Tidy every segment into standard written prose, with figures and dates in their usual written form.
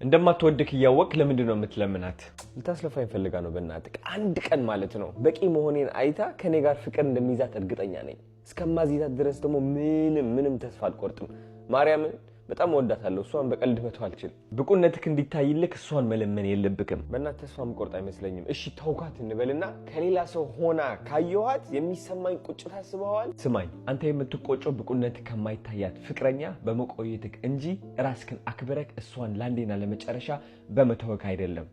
እንደማትወድክ ያወቅ ለምንድነው የምትለምናት? ልታስለፋኝ ፈልጋ ነው በእናትህ አንድ ቀን ማለት ነው በቂ መሆኔን አይታ ከኔ ጋር ፍቅር እንደሚይዛት እርግጠኛ ነኝ። እስከማዚታት ድረስ ደግሞ ምንም ተስፋ አልቆርጥም። ማርያምን በጣም ወዳታለሁ። እሷን በቀልድ መተው አልችልም። ብቁነትክ እንዲታይልክ እሷን መለመን የለብክም። በእናትህ ተስፋ መቆርጥ አይመስለኝም። እሺ ተውካት እንበልና ከሌላ ሰው ሆና ካየኋት የሚሰማኝ ቁጭት አስበዋል። ስማኝ፣ አንተ የምትቆጨው ብቁነትክ ከማይታያት ፍቅረኛ በመቆየትክ እንጂ ራስክን አክብረክ እሷን ላንዴና ለመጨረሻ በመተውክ አይደለም።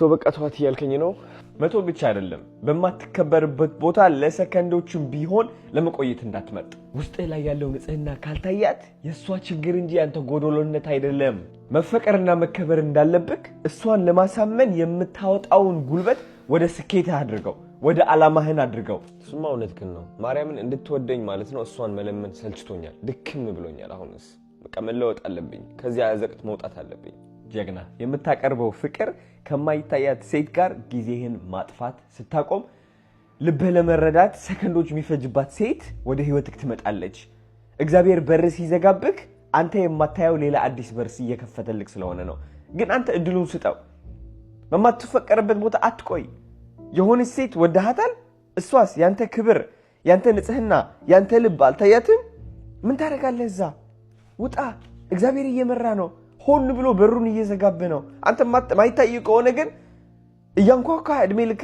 በቃ ተዋት እያልከኝ ነው? መተው ብቻ አይደለም በማትከበርበት ቦታ ለሰከንዶችም ቢሆን ለመቆየት እንዳትመርጥ። ውስጥ ላይ ያለው ንጽህና ካልታያት የሷ ችግር እንጂ አንተ ጎዶሎነት አይደለም። መፈቀርና መከበር እንዳለብክ እሷን ለማሳመን የምታወጣውን ጉልበት ወደ ስኬትህ አድርገው፣ ወደ ዓላማህን አድርገው። እሱማ እውነትህን ነው። ማርያምን እንድትወደኝ ማለት ነው እሷን መለመን ሰልችቶኛል፣ ድክም ብሎኛል። አሁንስ በቃ መለወጥ አለብኝ። ከዚያ አዘቅት መውጣት አለብኝ። ጀግና የምታቀርበው ፍቅር ከማይታያት ሴት ጋር ጊዜህን ማጥፋት ስታቆም ልብህ ለመረዳት ሰከንዶች የሚፈጅባት ሴት ወደ ህይወትክ ትመጣለች። እግዚአብሔር በር ሲዘጋብክ አንተ የማታየው ሌላ አዲስ በር እየከፈተልክ ስለሆነ ነው። ግን አንተ እድሉን ስጠው። በማትፈቀርበት ቦታ አትቆይ። የሆነች ሴት ወደሃታል፣ እሷስ ያንተ ክብር፣ ያንተ ንጽህና፣ ያንተ ልብ አልታያትም? ምን ታደርጋለህ? እዛ ውጣ። እግዚአብሔር እየመራ ነው። ሆን ብሎ በሩን እየዘጋበ ነው። አንተ ማይታይ ከሆነ ግን እያንኳኳ እድሜ ልክ